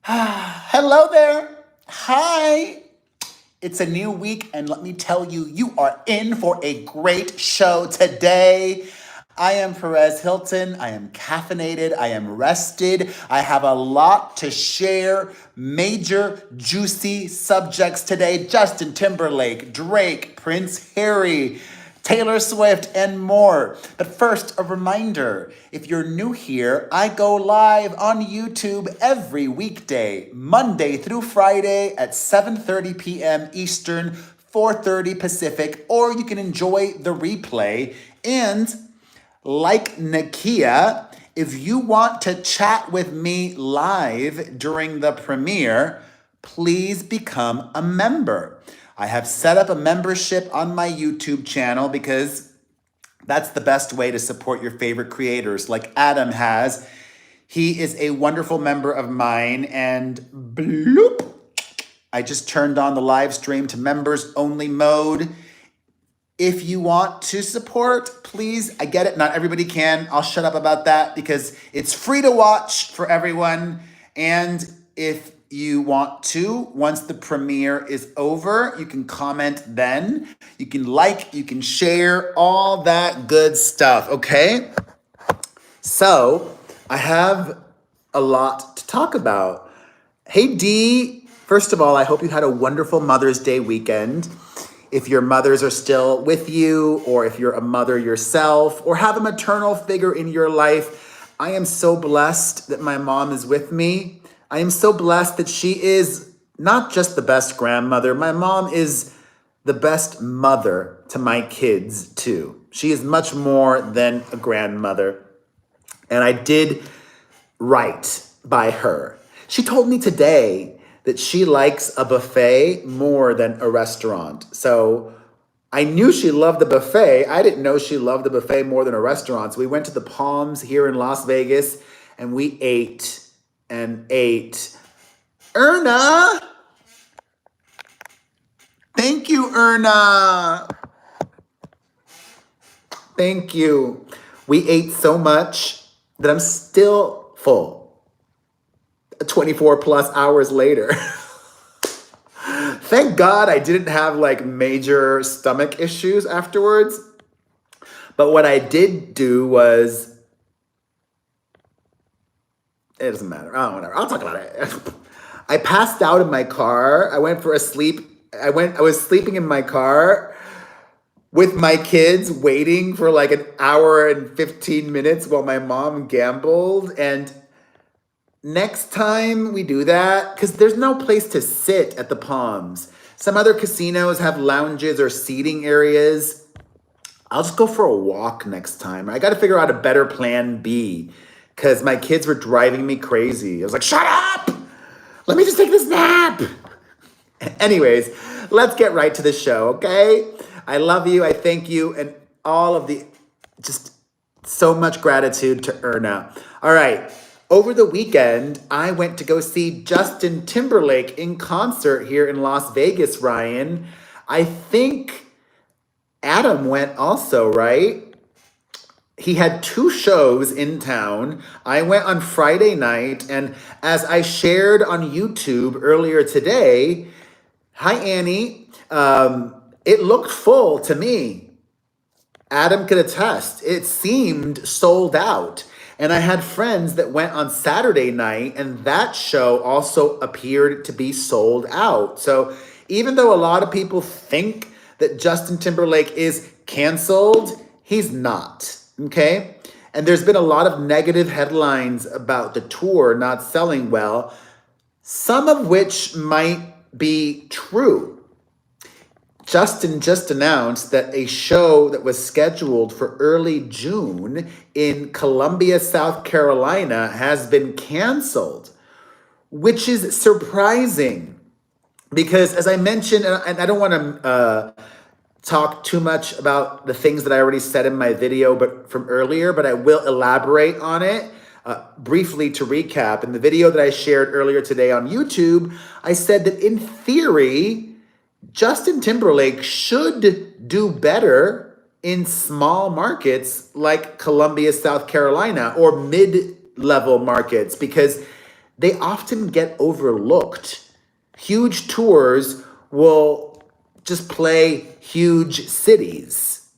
Hello there. Hi. It's a new week, and let me tell you, you are in for a great show today. I am Perez Hilton. I am caffeinated. I am rested. I have a lot to share. Major, juicy subjects today: Justin Timberlake, Drake, Prince Harry, Taylor Swift, and more. But first, a reminder, if you're new here, I go live on YouTube every weekday, Monday through Friday at 7:30 p.m. Eastern, 4:30 Pacific, or you can enjoy the replay. And like Nakia, if you want to chat with me live during the premiere, please become a member. I have set up a membership on my YouTube channel because that's the best way to support your favorite creators, like Adam has. He is a wonderful member of mine, and bloop, I just turned on the live stream to members only mode. If you want to support, please, I get it, not everybody can. I'll shut up about that because it's free to watch for everyone. And if you want to, once the premiere is over, you can comment then. You can like, you can share, all that good stuff, okay? So, I have a lot to talk about. Hey Dee, first of all, I hope you had a wonderful Mother's Day weekend. If your mothers are still with you, or if you're a mother yourself, or have a maternal figure in your life, I am so blessed that my mom is with me. I am so blessed that she is not just the best grandmother, my mom is the best mother to my kids too. She is much more than a grandmother. And I did right by her. She told me today that she likes a buffet more than a restaurant. So I knew she loved the buffet. I didn't know she loved the buffet more than a restaurant. So we went to the Palms here in Las Vegas and we ate and ate. Erna! Thank you, Erna! Thank you. We ate so much that I'm still full 24 plus hours later. Thank God I didn't have like major stomach issues afterwards. But what I did do was, it doesn't matter. Oh, whatever. I'll talk about it. I passed out in my car. I went for a sleep. I was sleeping in my car with my kids waiting for like an hour and 15 minutes while my mom gambled. And next time we do that, because there's no place to sit at the Palms. Some other casinos have lounges or seating areas. I'll just go for a walk next time. I got to figure out a better plan B because my kids were driving me crazy. I was like, shut up! Let me just take this nap. Anyways, let's get right to the show, okay? I love you. I thank you. And all of the, just so much gratitude to Erna. All right. Over the weekend, I went to go see Justin Timberlake in concert here in Las Vegas, Ryan. I think Adam went also, right? He had 2 shows in town. I went on Friday night, and as I shared on YouTube earlier today, hi Annie, it looked full to me. Adam could attest. It seemed sold out. And I had friends that went on Saturday night, and that show also appeared to be sold out. So even though a lot of people think that Justin Timberlake is canceled, he's not, okay? And there's been a lot of negative headlines about the tour not selling well, some of which might be true. Justin just announced that a show that was scheduled for early June in Columbia, South Carolina has been canceled, which is surprising because, as I mentioned, and I don't want to talk too much about the things that I already said in my video from earlier, but I will elaborate on it. Briefly to recap, in the video that I shared earlier today on YouTube, I said that in theory, Justin Timberlake should do better in small markets like Columbia, South Carolina, or mid-level markets, because they often get overlooked. Huge tours will just play huge cities.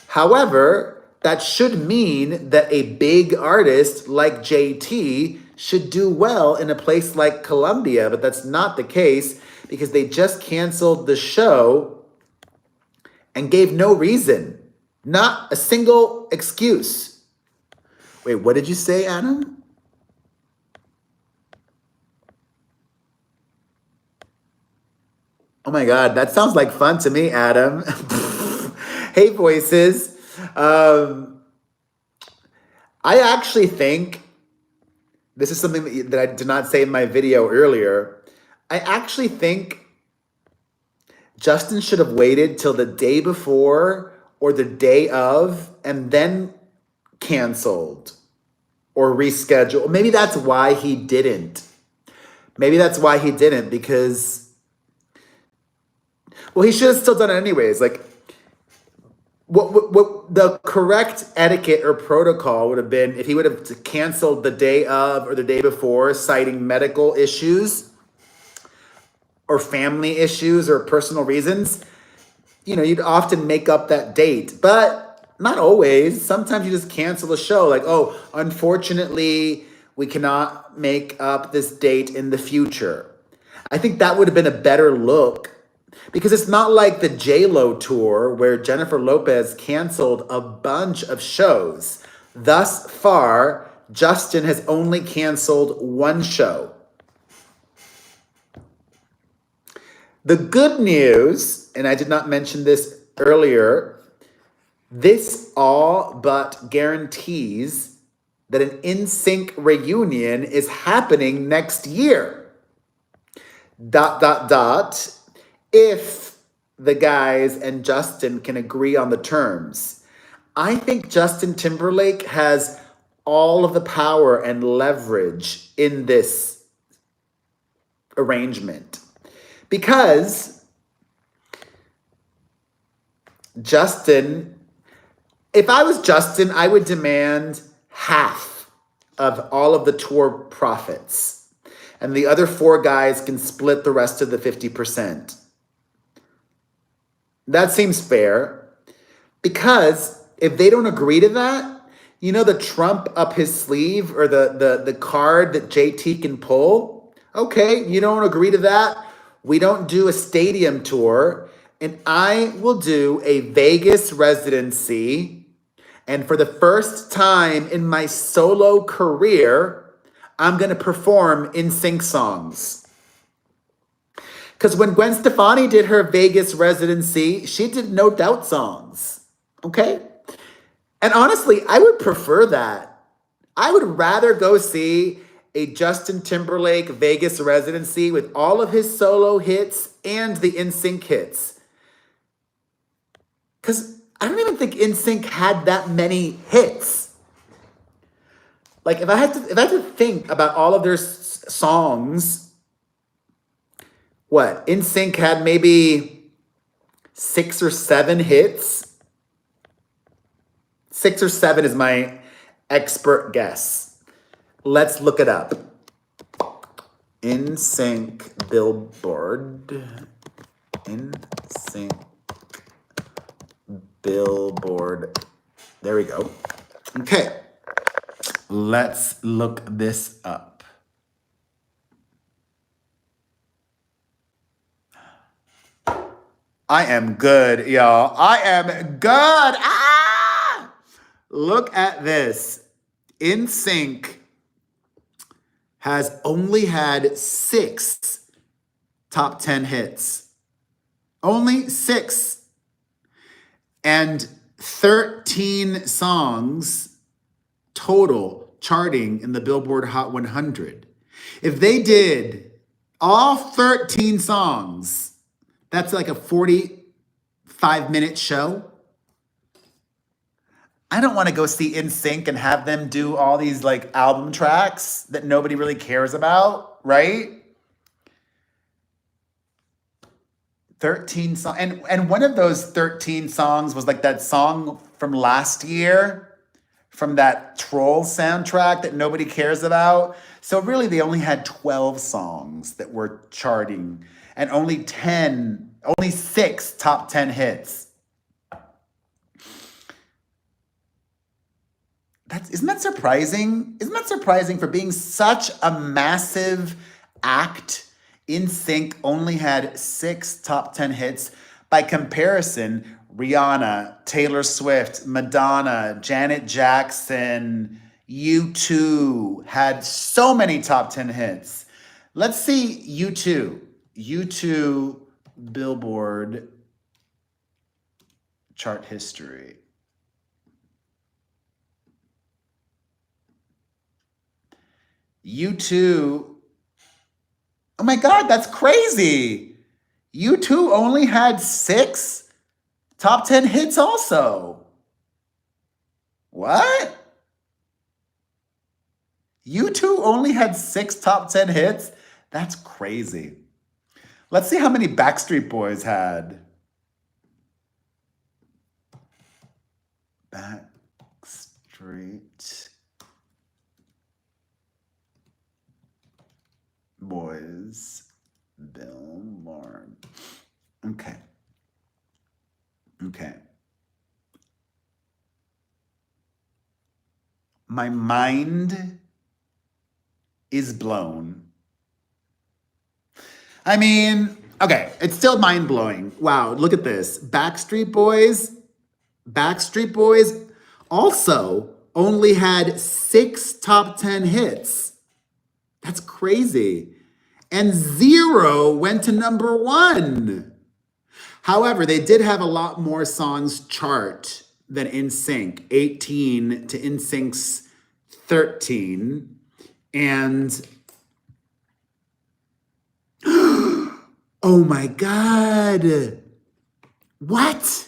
However, that should mean that a big artist like JT should do well in a place like Colombia, but that's not the case because they just canceled the show and gave no reason, not a single excuse. Wait, what did you say, Adam? Oh my God, that sounds like fun to me, Adam. Hey, voices. I actually think this is something that I did not say in my video earlier. I actually think Justin should have waited till the day before or the day of and then canceled or rescheduled. Maybe that's why he didn't. Maybe that's why he didn't because, well, he should have still done it anyways. Like, what the correct etiquette or protocol would have been if he would have canceled the day of or the day before, citing medical issues or family issues or personal reasons. You know, you'd often make up that date, but not always. Sometimes you just cancel a show like, oh, unfortunately, we cannot make up this date in the future. I think that would have been a better look because it's not like the J-Lo tour where Jennifer Lopez canceled a bunch of shows. Thus far, Justin has only canceled one show. The good news, and I did not mention this earlier, this all but guarantees that an NSYNC reunion is happening next year. ... If the guys and Justin can agree on the terms. I think Justin Timberlake has all of the power and leverage in this arrangement. Because Justin, if I was Justin, I would demand half of all of the tour profits. And the other four guys can split the rest of the 50%. That seems fair. Because if they don't agree to that, you know the trump up his sleeve or the card that JT can pull? Okay, you don't agree to that? We don't do a stadium tour, and I will do a Vegas residency. And for the first time in my solo career, I'm going to perform NSYNC songs. Because when Gwen Stefani did her Vegas residency, she did No Doubt songs. Okay? And honestly, I would prefer that. I would rather go see a Justin Timberlake Vegas residency with all of his solo hits and the NSYNC hits. Because I don't even think NSYNC had that many hits. Like, if I had to think about all of their songs, what? NSYNC had maybe 6 or 7 hits. 6 or 7 is my expert guess. Let's look it up. NSYNC Billboard. NSYNC Billboard. There we go. Okay. Let's look this up. I am good, y'all. I am good. Ah! Look at this. NSYNC has only had 6 top 10 hits. Only 6. And 13 songs total charting in the Billboard Hot 100. If they did all 13 songs, that's like a 45-minute show. I don't want to go see NSYNC and have them do all these like album tracks that nobody really cares about, right? 13 songs. And one of those 13 songs was like that song from last year from that Troll soundtrack that nobody cares about. So really, they only had 12 songs that were charting and only 6 top 10 hits. Isn't that surprising? Isn't that surprising for being such a massive act? NSYNC only had 6 top 10 hits. By comparison, Rihanna, Taylor Swift, Madonna, Janet Jackson, U2 had so many top 10 hits. Let's see U2. U2 Billboard chart history. U2, oh my God, that's crazy. U2 only had 6 top 10 hits also. What? U2 only had 6 top 10 hits? That's crazy. Let's see how many Backstreet Boys had. Backstreet Boys Billboard. Okay. My mind is blown. I mean, okay, it's still mind-blowing. Wow, look at this. Backstreet Boys also only had 6 top 10 hits. That's crazy. And 0 went to number 1. However, they did have a lot more songs chart than NSYNC. 18 to NSYNC's 13. And oh my God. What?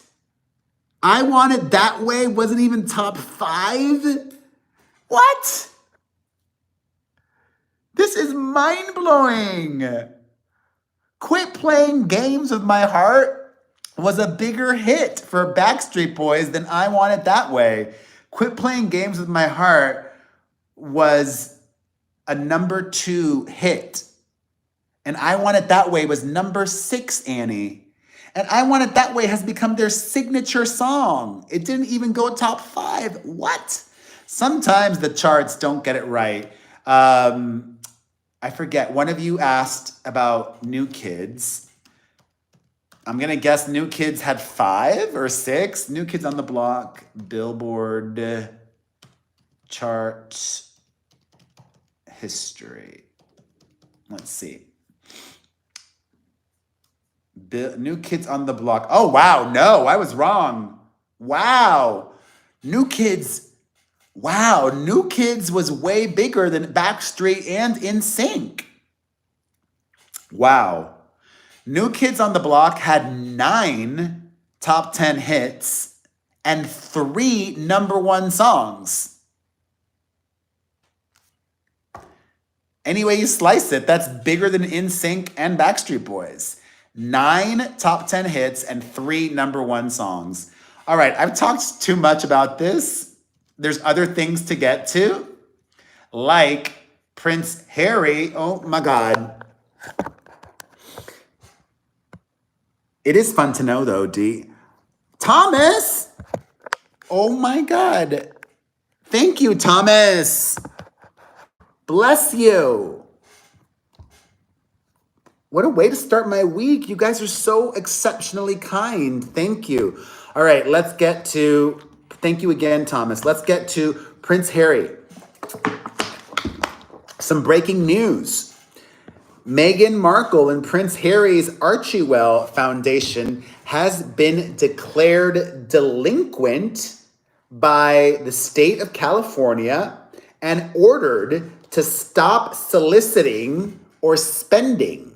I Want It That Way wasn't even top 5? What? This is mind-blowing. Quit Playing Games with My Heart was a bigger hit for Backstreet Boys than I Want It That Way. Quit Playing Games with My Heart was a number 2 hit. And I Want It That Way was number 6, Annie. And I Want It That Way has become their signature song. It didn't even go top 5. What? Sometimes the charts don't get it right. I forget, one of you asked about New Kids. I'm gonna guess New Kids had 5 or 6. New Kids on the Block, Billboard chart history. Let's see. New Kids on the Block. Oh, wow, no, I was wrong. Wow, New Kids was way bigger than Backstreet and NSYNC. Wow. New Kids on the Block had 9 top 10 hits and 3 number 1 songs. Any way you slice it, that's bigger than NSYNC and Backstreet Boys. 9 top 10 hits and 3 number 1 songs. All right, I've talked too much about this. There's other things to get to, like Prince Harry. Oh my God. It is fun to know though, D. Thomas! Oh my God. Thank you, Thomas. Bless you. What a way to start my week. You guys are so exceptionally kind. Thank you. All right, let's get to, thank you again, Thomas. Let's get to Prince Harry. Some breaking news. Meghan Markle and Prince Harry's Archewell Foundation has been declared delinquent by the state of California and ordered to stop soliciting or spending.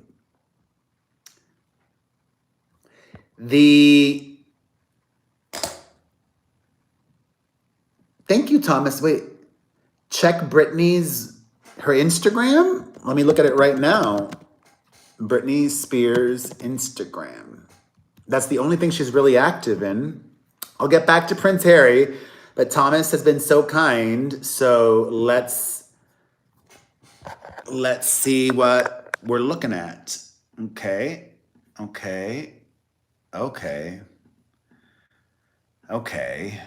Thank you, Thomas. Wait, check her Instagram? Let me look at it right now. Britney Spears' Instagram. That's the only thing she's really active in. I'll get back to Prince Harry. But Thomas has been so kind, so let's see what we're looking at. Okay. Okay. Okay. Okay.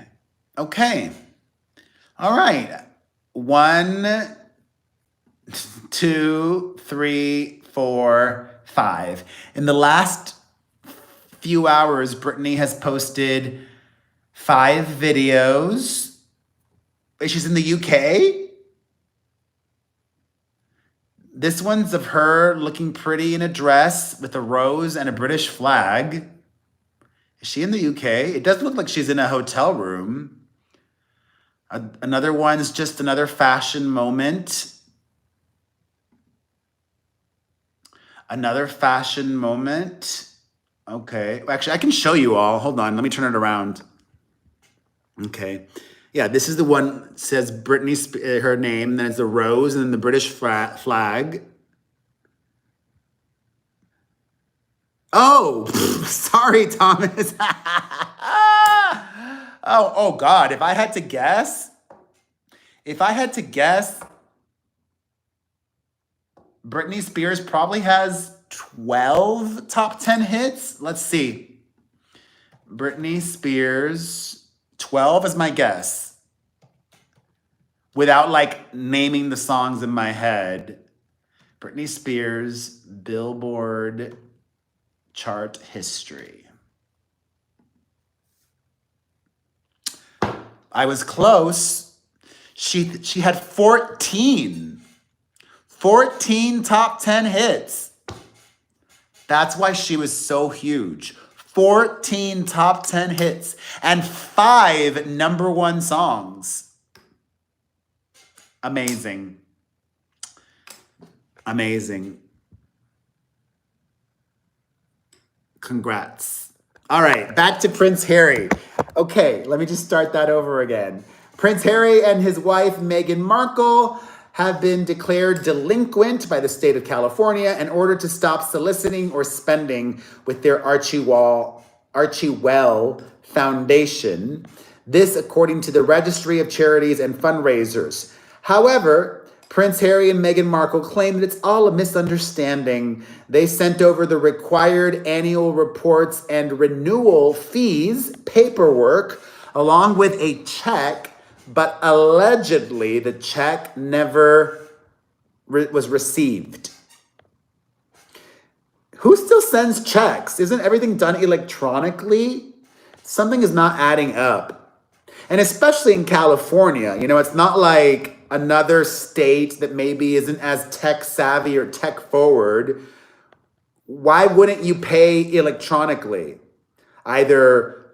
Okay. All right. 1, 2, 3, 4, 5. In the last few hours, Brittany has posted 5 videos. She's in the UK. This one's of her looking pretty in a dress with a rose and a British flag. Is she in the UK? It does look like she's in a hotel room. Another one's just another fashion moment. Another fashion moment. Okay. Actually, I can show you all. Hold on. Let me turn it around. Okay. Yeah, this is the one that says Britney, her name, then it's the rose, and then the British flag. Oh, sorry, Thomas. Oh God, if I had to guess, Britney Spears probably has 12 top 10 hits. Let's see. Britney Spears, 12 is my guess. Without like naming the songs in my head. Britney Spears, Billboard chart history. I was close. She had 14 top 10 hits. That's why she was so huge. 14 top 10 hits and 5 #1 songs. Amazing. Amazing. Congrats. All right, back to Prince Harry. Okay, let me just start that over again. Prince Harry and his wife, Meghan Markle, have been declared delinquent by the state of California in order to stop soliciting or spending with their Archie Well Foundation. This, according to the Registry of Charities and Fundraisers. However, Prince Harry and Meghan Markle claim that it's all a misunderstanding. They sent over the required annual reports and renewal fees paperwork along with a check, but allegedly the check never was received. Who still sends checks? Isn't everything done electronically? Something is not adding up. And especially in California, it's not like another state that maybe isn't as tech savvy or tech forward. Why wouldn't you pay electronically? Either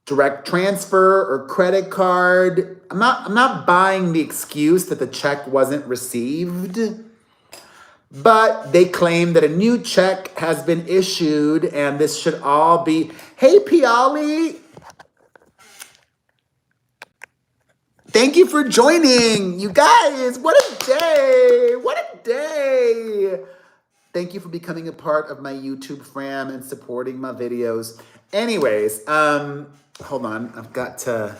direct transfer or credit card. I'm not buying the excuse that the check wasn't received, but they claim that a new check has been issued and this should all be, hey Piali, thank you for joining. You guys, what a day. What a day. Thank you for becoming a part of my YouTube fam and supporting my videos. Anyways, hold on. I've got to,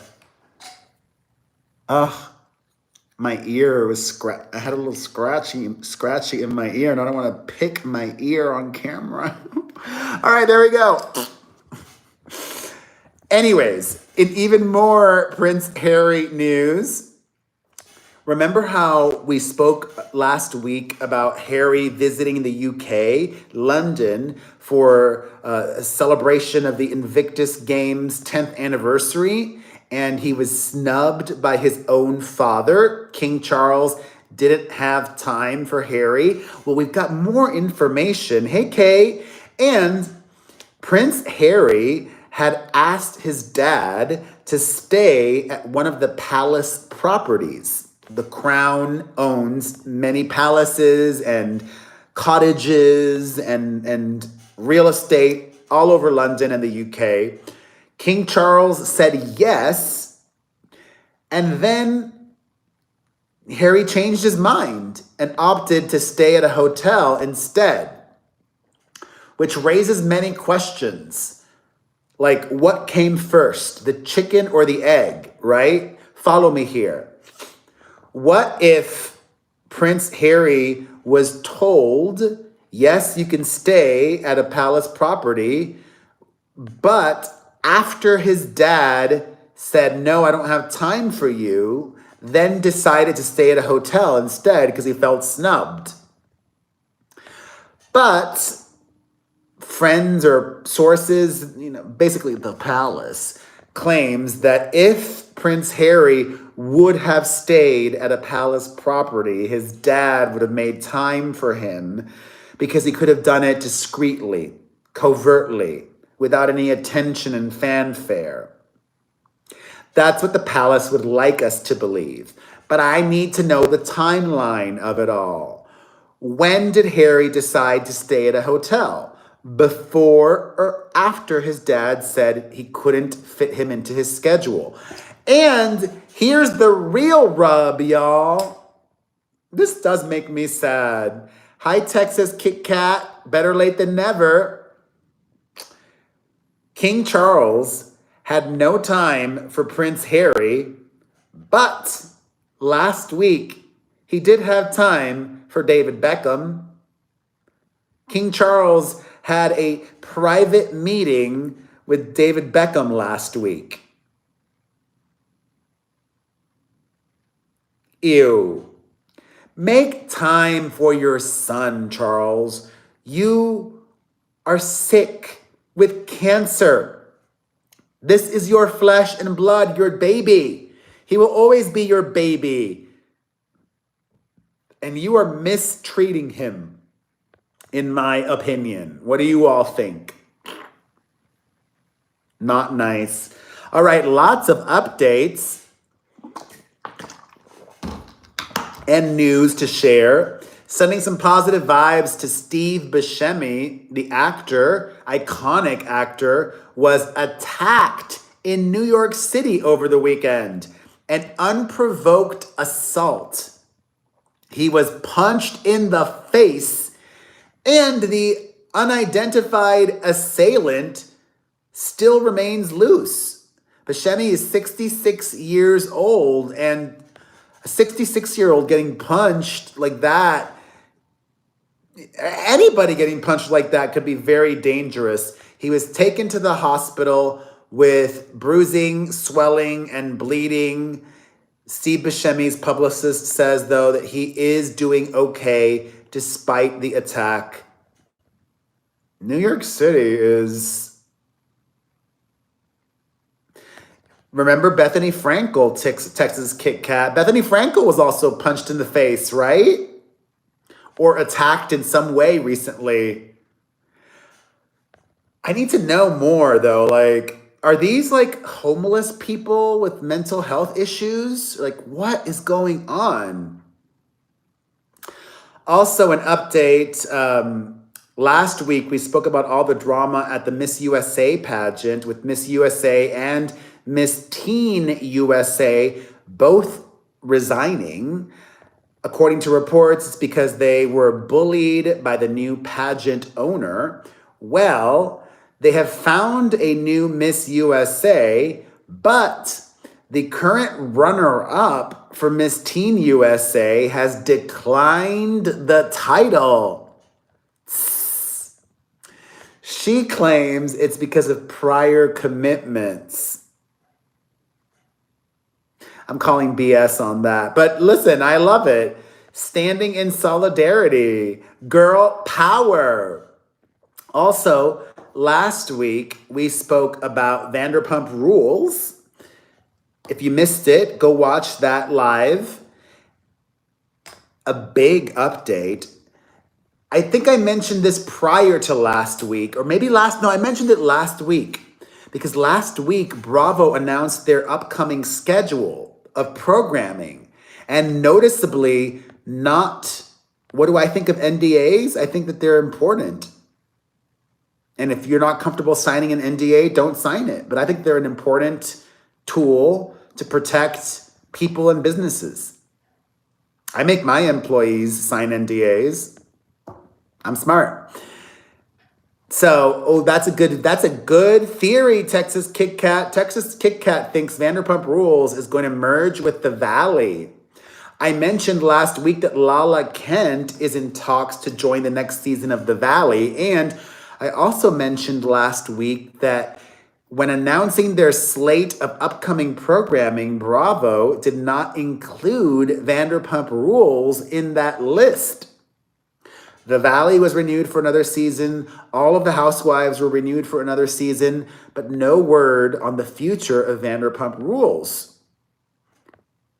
my ear was I had a little scratchy in my ear, and I don't want to pick my ear on camera. All right, there we go. Anyways, in even more Prince Harry news, remember how we spoke last week about Harry visiting the UK, London, for a celebration of the Invictus Games 10th anniversary, and he was snubbed by his own father. King Charles didn't have time for Harry. Well, we've got more information. Hey, Kay. And Prince Harry had asked his dad to stay at one of the palace properties. The crown owns many palaces and cottages and real estate all over London and the UK. King Charles said yes, and then Harry changed his mind and opted to stay at a hotel instead, which raises many questions. Like, what came first, the chicken or the egg, right? Follow me here. What if Prince Harry was told, yes, you can stay at a palace property, but after his dad said, no, I don't have time for you, then decided to stay at a hotel instead because he felt snubbed. But friends or sources, basically the palace, claims that if Prince Harry would have stayed at a palace property, his dad would have made time for him because he could have done it discreetly, covertly, without any attention and fanfare. That's what the palace would like us to believe. But I need to know the timeline of it all. When did Harry decide to stay at a hotel? Before or after his dad said he couldn't fit him into his schedule? And here's the real rub, y'all. This does make me sad. Hi, Texas Kit Kat. Better late than never. King Charles had no time for Prince Harry, but last week he did have time for David Beckham. King Charles had a private meeting with David Beckham last week. Ew. Make time for your son, Charles. You are sick with cancer. This is your flesh and blood, your baby. He will always be your baby. And you are mistreating him, in my opinion. What do you all think? Not nice. All right, lots of updates and news to share. Sending some positive vibes to Steve Buscemi, the actor, iconic actor, was attacked in New York City over the weekend. An unprovoked assault. He was punched in the face, and the unidentified assailant still remains loose. Buscemi is 66 years old, and a 66-year-old getting punched like that, anybody getting punched like that could be very dangerous. He was taken to the hospital with bruising, swelling, and bleeding. Steve Buscemi's publicist says, though, that he is doing okay despite the attack. New York City is... Remember Bethany Frankel, Texas Kit Kat? Bethany Frankel was also punched in the face, right? Or attacked in some way recently. I need to know more, though. Like, are these like homeless people with mental health issues? Like, what is going on? Also, an update. Last week, we spoke about all the drama at the Miss USA pageant with Miss USA and Miss Teen USA both resigning. According to reports, it's because they were bullied by the new pageant owner. Well, they have found a new Miss USA, but the current runner-up for Miss Teen USA has declined the title. She claims it's because of prior commitments. I'm calling BS on that. But listen, I love it. Standing in solidarity. Girl power. Also, last week, we spoke about Vanderpump Rules. If you missed it, go watch that live. A big update. I think I mentioned this prior to last week, or maybe I mentioned it last week. Because last week, Bravo announced their upcoming schedule of programming, and noticeably not, what do I think of NDAs? I think that they're important. And if you're not comfortable signing an NDA, don't sign it. But I think they're an important tool to protect people and businesses. I make my employees sign NDAs. I'm smart. So, oh, that's a good theory, Texas Kit Kat. Texas Kit Kat thinks Vanderpump Rules is going to merge with the Valley. I mentioned last week that Lala Kent is in talks to join the next season of The Valley. And I also mentioned last week that when announcing their slate of upcoming programming, Bravo did not include Vanderpump Rules in that list. The Valley was renewed for another season. All of the Housewives were renewed for another season, but no word on the future of Vanderpump Rules.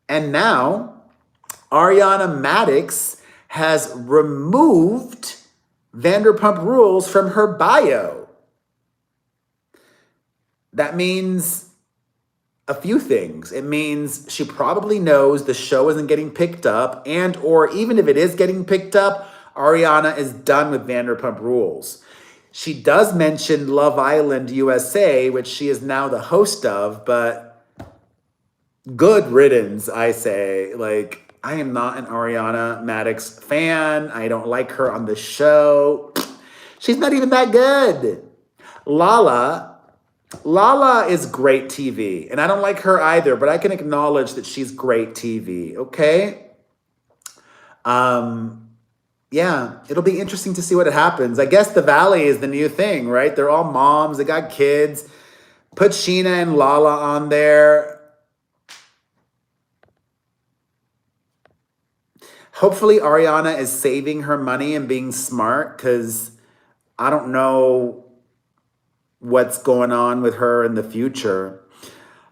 And now, Ariana Madix has removed Vanderpump Rules from her bio. That means a few things. It means she probably knows the show isn't getting picked up, and or even if it is getting picked up, Ariana is done with Vanderpump Rules. She does mention Love Island USA, which she is now the host of, but good riddance, I say. Like, I am not an Ariana Madix fan. I don't like her on the show. She's not even that good. Lala is great TV, and I don't like her either, but I can acknowledge that she's great TV, okay? Yeah, it'll be interesting to see what happens. I guess the Valley is the new thing, right? They're all moms, they got kids. Put Sheena and Lala on there. Hopefully Ariana is saving her money and being smart, because I don't know what's going on with her in the future.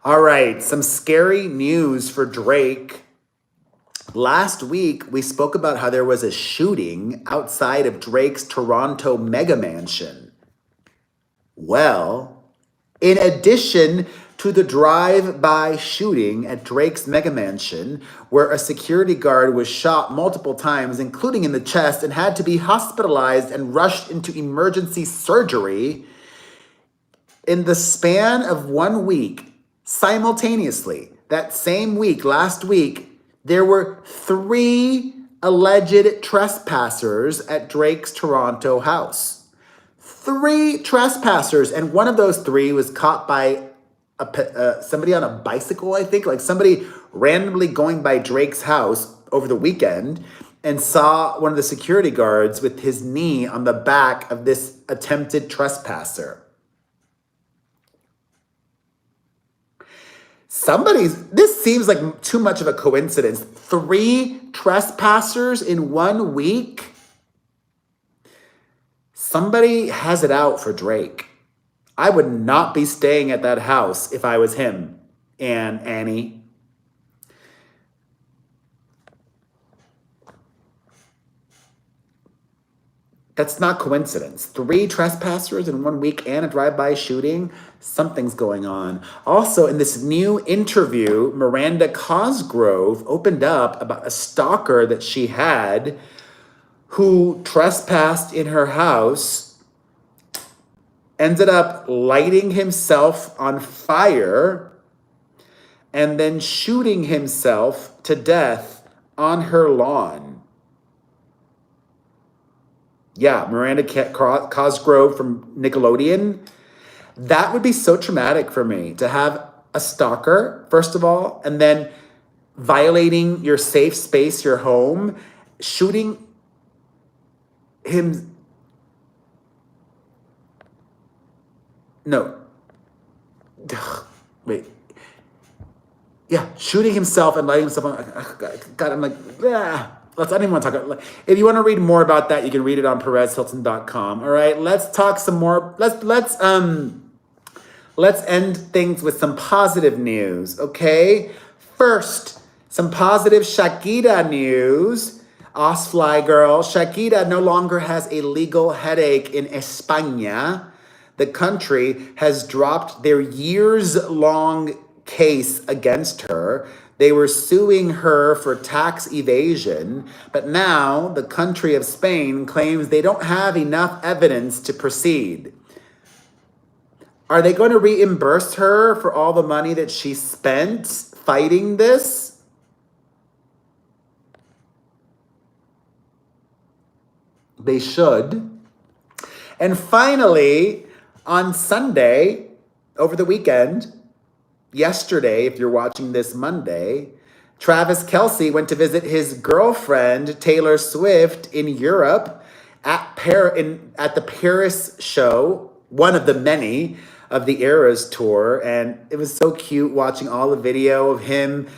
All right, some scary news for Drake. Last week, we spoke about how there was a shooting outside of Drake's Toronto mega mansion. Well, in addition to the drive-by shooting at Drake's mega mansion, where a security guard was shot multiple times, including in the chest, and had to be hospitalized and rushed into emergency surgery, in the span of 1 week, simultaneously, that same week, last week, there were 3 alleged trespassers at Drake's Toronto house. 3 trespassers, and one of those 3 was caught by somebody on a bicycle, I think, like somebody randomly going by Drake's house over the weekend and saw one of the security guards with his knee on the back of this attempted trespasser. This seems like too much of a coincidence. 3 trespassers in 1 week? Somebody has it out for Drake. I would not be staying at that house if I was him and Annie. That's not coincidence. 3 trespassers in 1 week and a drive-by shooting. Something's going on. Also, in this new interview, Miranda Cosgrove opened up about a stalker that she had who trespassed in her house, ended up lighting himself on fire, and then shooting himself to death on her lawn. Yeah, Miranda Cosgrove from Nickelodeon. That would be so traumatic for me, to have a stalker, first of all, and then violating your safe space, your home, shooting him. No. Wait. Yeah, shooting himself and lighting himself on. God, I'm like, ah. I don't even want to talk about it. If you want to read more about that, you can read it on PerezHilton.com. All right, let's talk some more. Let's end things with some positive news, okay? First, some positive Shakira news. Osfly girl, Shakira no longer has a legal headache in España. The country has dropped their years-long case against her. They were suing her for tax evasion, but now the country of Spain claims they don't have enough evidence to proceed. Are they going to reimburse her for all the money that she spent fighting this? They should. And finally, on Sunday, over the weekend, yesterday, if you're watching this Monday, Travis Kelce went to visit his girlfriend, Taylor Swift, in Europe at the Paris show, one of the many of the Eras tour. And it was so cute watching all the video of him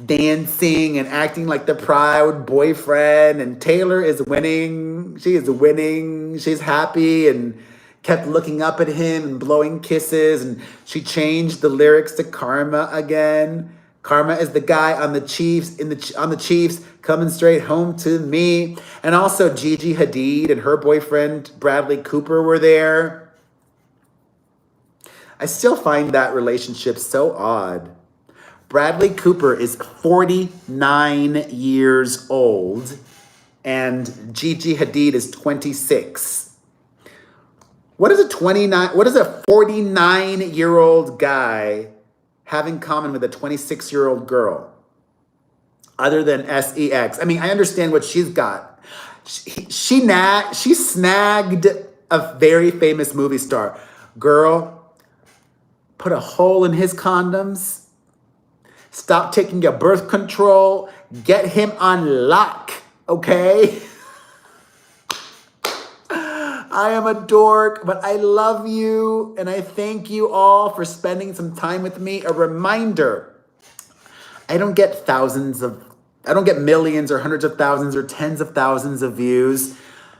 dancing and acting like the proud boyfriend. And Taylor is winning. She is winning. She's happy and kept looking up at him and blowing kisses. And she changed the lyrics to Karma again. Karma is the guy on the Chiefs, on the Chiefs, coming straight home to me. And also Gigi Hadid and her boyfriend Bradley Cooper were there. I still find that relationship so odd. Bradley Cooper is 49 years old and Gigi Hadid is 26. What does a 49-year-old guy have in common with a 26-year-old girl other than sex? I mean, I understand what she's got. She snagged a very famous movie star. Girl, put a hole in his condoms. Stop taking your birth control. Get him on lock, okay? I am a dork, but I love you, and I thank you all for spending some time with me. A reminder, I don't get millions or hundreds of thousands or tens of thousands of views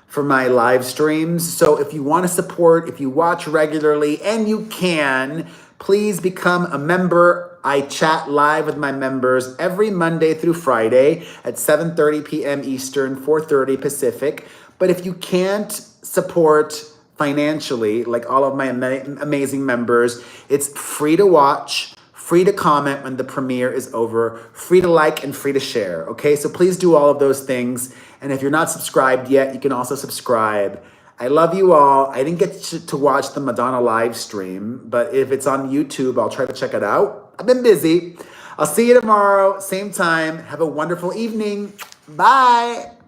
for my live streams. So if you want to support, if you watch regularly, and you can, please become a member. I chat live with my members every Monday through Friday at 7:30 p.m. Eastern, 4:30 Pacific. But if you can't support financially, like all of my amazing members, it's free to watch, free to comment when the premiere is over, free to like, and free to share, okay? So please do all of those things. And if you're not subscribed yet, you can also subscribe. I love you all. I didn't get to watch the Madonna live stream, but if it's on YouTube, I'll try to check it out. I've been busy. I'll see you tomorrow, same time. Have a wonderful evening. Bye.